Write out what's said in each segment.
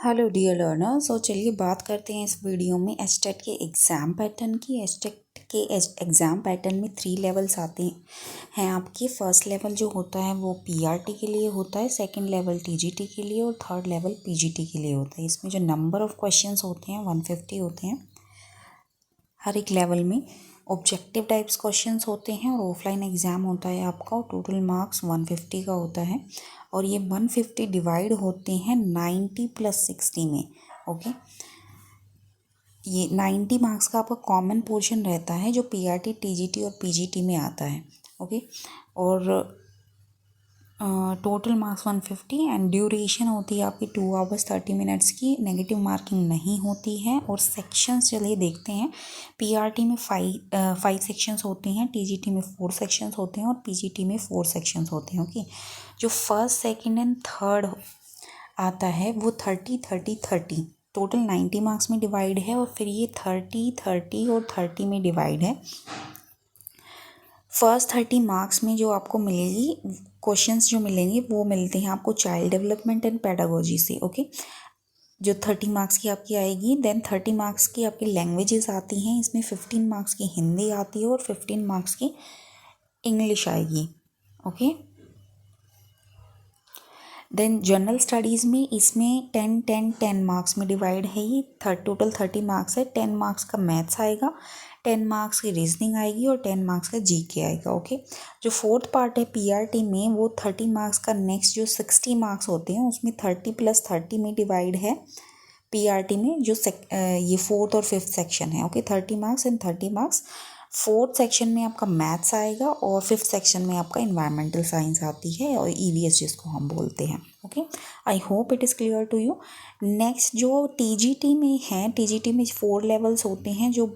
Hello dear learner. चलिए बात करते हैं इस वीडियो में एचटेट के एग्ज़ाम पैटर्न की। एचटेट के एग्ज़ाम पैटर्न में 3 लेवल्स आते हैं आपके। फर्स्ट लेवल जो होता है वो पीआरटी के लिए होता है, सेकंड लेवल टीजीटी के लिए और थर्ड लेवल पीजीटी के लिए होता है। इसमें जो नंबर ऑफ़ क्वेश्चंस होते हैं 150 होते हैं हर एक लेवल में। ऑब्जेक्टिव टाइप्स क्वेश्चंस होते हैं और ऑफलाइन एग्ज़ाम होता है आपका, और टोटल मार्क्स 150 का होता है। और ये 150 डिवाइड होते हैं 90 + 60 में। ओके, ये 90 मार्क्स का आपका कॉमन पोर्शन रहता है जो पीआरटी, टीजीटी और पीजीटी में आता है। ओके, और टोटल मार्क्स 150 एंड ड्यूरेशन होती है आपकी 2 hours 30 minutes की। नेगेटिव मार्किंग नहीं होती है। और सेक्शंस चलिए देखते हैं। पीआरटी में 5 सेक्शंस होते हैं, टीजीटी में 4 सेक्शंस होते हैं और पीजीटी में 4 सेक्शंस होते हैं। ओके, जो फर्स्ट सेकंड एंड थर्ड आता है वो 30-30-30 टोटल 90 मार्क्स में डिवाइड है। और फिर ये 30-30 और 30 में डिवाइड है। फर्स्ट 30 मार्क्स में जो आपको मिलेगी क्वेश्चंस जो मिलेंगे वो मिलते हैं आपको चाइल्ड डेवलपमेंट एंड पेडागोजी से। ओके, जो 30 मार्क्स की आपकी आएगी। देन 30 मार्क्स की आपकी लैंग्वेजेस आती हैं। इसमें 15 मार्क्स की हिंदी आती है और 15 मार्क्स की इंग्लिश आएगी। ओके, देन जनरल स्टडीज़ में इसमें 10-10-10 मार्क्स में डिवाइड है। ये टोटल 30 मार्क्स है। 10 मार्क्स का मैथ्स आएगा, 10 मार्क्स की रीजनिंग आएगी और 10 मार्क्स का जीके आएगा। ओके, जो फोर्थ पार्ट है पीआरटी में वो 30 मार्क्स का नेक्स्ट जो 60 मार्क्स होते हैं उसमें 30 + 30 में डिवाइड है पीआरटी में। जो ये फोर्थ और फिफ्थ सेक्शन है। Okay, 30 marks and 30 marks. Fourth section में आपका मैथ्स आएगा और फिफ्थ सेक्शन में आपका इन्वायरमेंटल साइंस आती है और ईवीएस जिसको हम बोलते हैं। Okay, I hope it is clear to you. Next जो टीजीटी में है, टीजीटी में 4 लेवल्स होते हैं। जो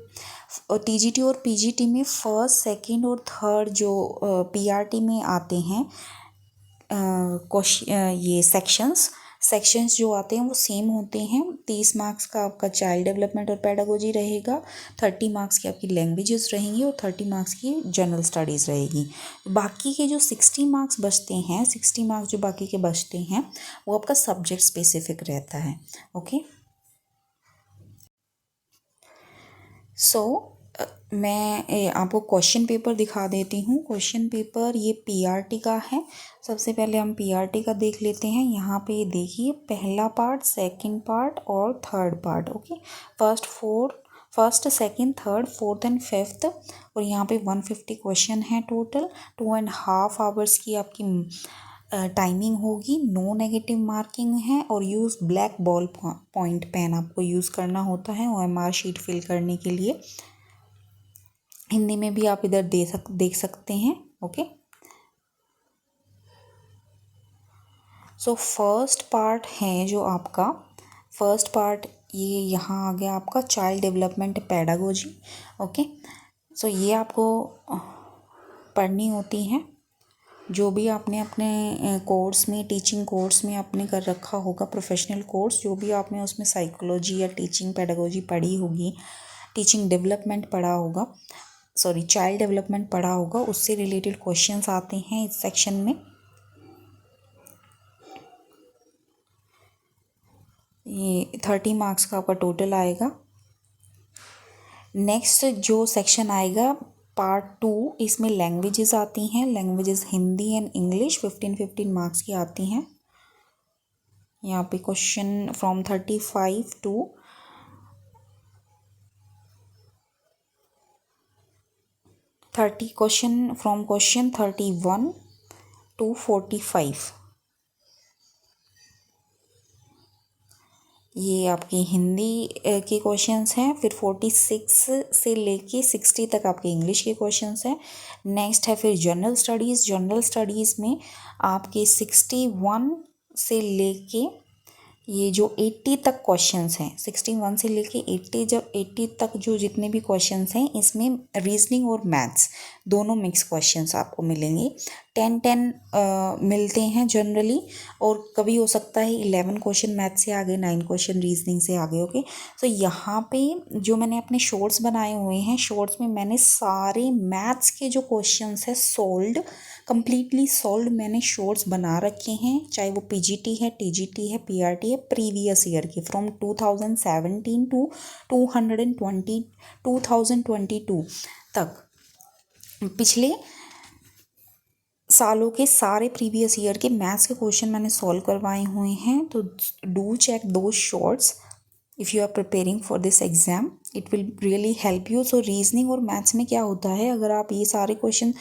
टीजीटी और पीजीटी में फर्स्ट, सेकंड और थर्ड जो पीआरटी में आते हैं ये सेक्शंस जो आते हैं वो सेम होते हैं। 30 मार्क्स का आपका चाइल्ड डेवलपमेंट और पेडागोजी रहेगा, 30 मार्क्स की आपकी लैंग्वेजेस रहेंगी और 30 मार्क्स की जनरल स्टडीज़ रहेगी। बाकी के जो 60 मार्क्स बचते हैं, 60 मार्क्स जो बाकी के बचते हैं वो आपका सब्जेक्ट स्पेसिफिक रहता है। ओके, सो मैं आपको क्वेश्चन पेपर दिखा देती हूँ। क्वेश्चन पेपर ये पीआरटी का है। सबसे पहले हम पीआरटी का देख लेते हैं। यहाँ पे देखिए, पहला पार्ट, सेकंड पार्ट और third part. Okay, first, second, third, fourth and fifth. और यहाँ पे 150 क्वेश्चन है टोटल। 2.5 hours की आपकी टाइमिंग होगी। नो नेगेटिव मार्किंग है और use black ball point pen आपको यूज़ करना होता है ओएमआर शीट फिल करने के लिए। हिंदी में भी आप इधर देख सकते हैं। ओके, सो फर्स्ट पार्ट है जो आपका फर्स्ट पार्ट, ये यहाँ आ गया आपका चाइल्ड डेवलपमेंट पेडागोजी। ओके, सो ये आपको पढ़नी होती है। जो भी आपने अपने कोर्स में, टीचिंग कोर्स में आपने कर रखा होगा, प्रोफेशनल कोर्स जो भी आपने उसमें साइकोलॉजी या टीचिंग पेडागोजी पढ़ी होगी, टीचिंग डेवलपमेंट पढ़ा होगा, सॉरी चाइल्ड डेवलपमेंट पढ़ा होगा, उससे रिलेटेड क्वेश्चंस आते हैं इस सेक्शन में। ये 30 मार्क्स का आपका टोटल आएगा। नेक्स्ट जो सेक्शन आएगा पार्ट 2, इसमें लैंग्वेजेस आती हैं। Languages Hindi and English 15-15 marks की आती हैं। यहाँ पे question from 35 to 30, question from question 31 to 45। ये आपकी हिंदी के क्वेश्चंस हैं। फिर 46 से लेके 60 तक आपके इंग्लिश के क्वेश्चंस हैं। नेक्स्ट है फिर जनरल स्टडीज़। जनरल स्टडीज़ में आपके 61 से लेके ये जो 80 तक क्वेश्चंस हैं, 61 से लेके 80, जब 80 तक जो जितने भी क्वेश्चंस हैं इसमें रीजनिंग और मैथ्स दोनों मिक्स क्वेश्चंस आपको मिलेंगे। 10-10 मिलते हैं जनरली, और कभी हो सकता है 11 क्वेश्चन मैथ से आ गए, 9 क्वेश्चन रीजनिंग से आ गए। ओके, तो यहाँ पे जो मैंने अपने शॉर्ट्स बनाए हुए हैं, शॉर्ट्स में मैंने सारे मैथ्स के जो क्वेश्चंस है सोल्ड, कंप्लीटली सोल्ड मैंने शॉर्ट्स बना रखे हैं, चाहे वो पीजीटी है, टीजीटी है, पीआरटी है, प्रीवियस ईयर के फ्रॉम 2017 टू 2022 तक पिछले सालों के सारे प्रीवियस ईयर के मैथ्स के क्वेश्चन मैंने सॉल्व करवाए हुए हैं। तो do check those shorts if you are preparing for this exam, it will really help you. So reasoning और मैथ्स में क्या होता है, अगर आप ये सारे क्वेश्चन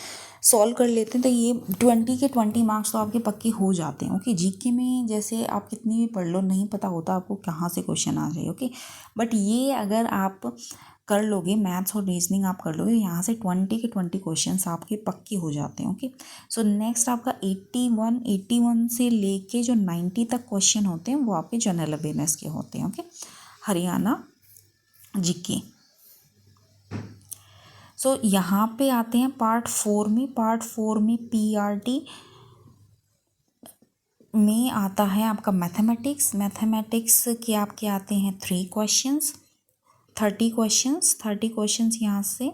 सॉल्व कर लेते हैं तो ये 20 के 20 मार्क्स तो आपके पक्के हो जाते हैं। ओके, जीके में जैसे आप कितनी भी पढ़ लो, नहीं पता होता आपको कहाँ से क्वेश्चन आ जाए। ओके, बट ये अगर आप कर लोगे, मैथ्स और रीजनिंग आप कर लोगे, यहाँ से 20 के 20 क्वेश्चंस आपके पक्के हो जाते हैं। ओके, सो नेक्स्ट आपका 81 से लेके जो 90 तक क्वेश्चन होते हैं वो आपके जनरल अवेयरनेस के होते हैं। Okay, Haryana GK. सो यहाँ पे आते हैं पार्ट 4 में। पार्ट 4 में पीआरटी में आता है आपका मैथमेटिक्स। मैथमेटिक्स के आपके आते हैं 3 क्वेश्चंस, 30 क्वेश्चंस यहाँ से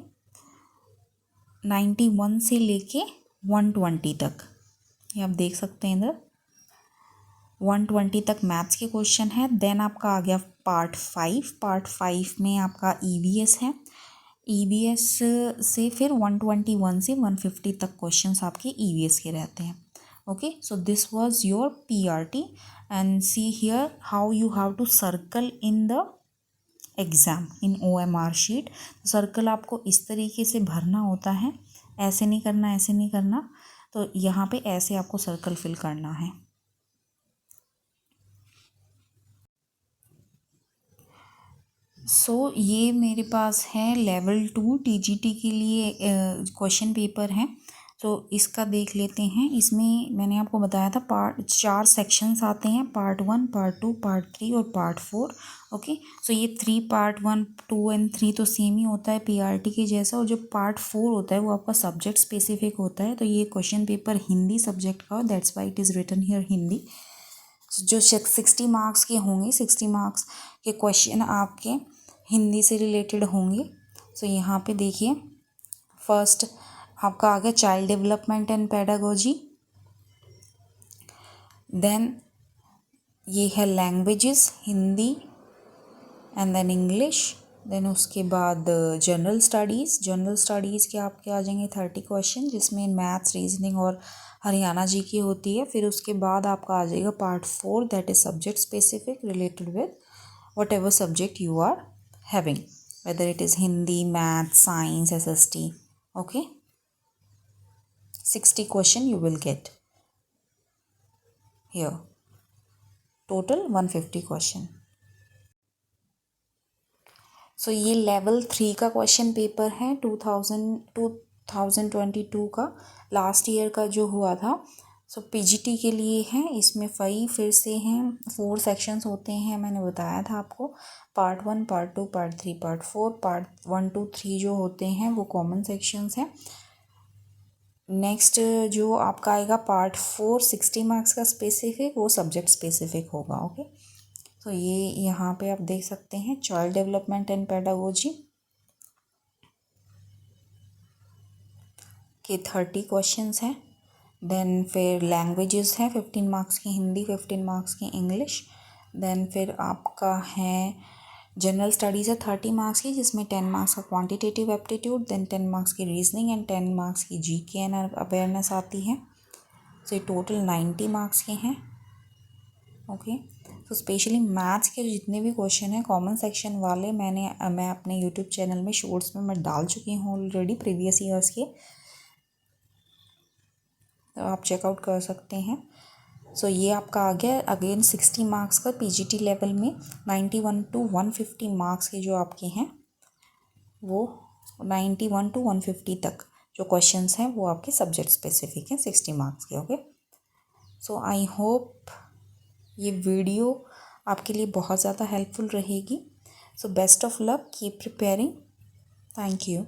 91 से लेके 120 तक, ये आप देख सकते हैं इधर 120 तक मैथ्स के क्वेश्चन है। देन आपका आ गया पार्ट 5। पार्ट 5 में आपका ईवीएस है। ईवीएस से फिर 121 से 150 तक क्वेश्चंस आपके ईवीएस के रहते हैं। Okay, so this was your PRT and see here how you have to circle in the exam in OMR sheet. Circle आपको इस तरीके से भरना होता है, ऐसे नहीं करना, ऐसे नहीं करना, तो यहाँ पे ऐसे आपको सर्कल फिल करना है। सो ये मेरे पास है लेवल 2 टीजीटी के लिए क्वेश्चन पेपर है। तो इसका देख लेते हैं। इसमें मैंने आपको बताया था 4 सेक्शंस आते हैं, पार्ट 1, पार्ट 2, पार्ट 3 और पार्ट 4। ओके, सो ये 3 पार्ट 1, 2 एंड 3 तो सेम ही होता है पीआरटी के जैसा, और जो पार्ट 4 होता है वो आपका सब्जेक्ट स्पेसिफिक होता है। तो ये क्वेश्चन पेपर हिंदी सब्जेक्ट का, that's why it is written here Hindi. जो 60 मार्क्स के होंगे, 60 मार्क्स के क्वेश्चन आपके हिंदी से रिलेटेड होंगे। सो यहाँ पे देखिए, फर्स्ट आपका आ गया child development and pedagogy. Then ये है languages, Hindi and then English. Then उसके बाद जनरल स्टडीज़ के आपके आ जाएंगे 30 क्वेश्चन, जिसमें मैथ्स, रीजनिंग और हरियाणा जी की होती है। फिर उसके बाद आपका आ जाएगा part 4, that is subject specific related with whatever subject you are having, whether it is Hindi, math, science, SST. Okay, 60 question you will get here, total 150 question. So ये लेवल 3 का क्वेश्चन पेपर है 2022 का, last year का जो हुआ था। सो PGT के लिए है। इसमें फिर से हैं 4 सेक्शंस होते हैं, मैंने बताया था आपको। Part 1, part 2, part 3, part 4। Part 1, 2, 3 जो होते हैं वो कॉमन सेक्शंस हैं। नेक्स्ट जो आपका आएगा पार्ट 4, 60 मार्क्स का स्पेसिफिक, वो सब्जेक्ट स्पेसिफिक होगा। ओके, तो ये यहाँ पे आप देख सकते हैं चाइल्ड डेवलपमेंट एंड पेडागोजी के 30 क्वेश्चंस हैं। देन फिर लैंग्वेजेस हैं 15 मार्क्स की हिंदी, 15 मार्क्स की इंग्लिश। देन फिर आपका है जनरल स्टडीज़ है 30 मार्क्स की, जिसमें 10 मार्क्स का क्वांटिटेटिव एप्टीट्यूड, देन 10 मार्क्स की रीजनिंग एंड 10 मार्क्स की जीके एंड अवेयरनेस आती है। सो ये टोटल 90 मार्क्स के हैं। ओके, तो स्पेशली मैथ्स के जितने भी क्वेश्चन हैं कॉमन सेक्शन वाले, मैं अपने यूट्यूब चैनल में शॉर्ट्स में मैं डाल चुकी हूँ ऑलरेडी प्रीवियस ईयर्स के, तो आप चेकआउट कर सकते हैं। सो ये आपका आ गया अगेन 60 मार्क्स का पीजीटी लेवल में। 91 टू 150 मार्क्स के जो आपके हैं वो 91 टू 150 तक जो क्वेश्चंस हैं वो आपके सब्जेक्ट स्पेसिफिक हैं 60 मार्क्स के। ओके, सो आई होप ये वीडियो आपके लिए बहुत ज़्यादा हेल्पफुल रहेगी। So best of luck, keep preparing. Thank you.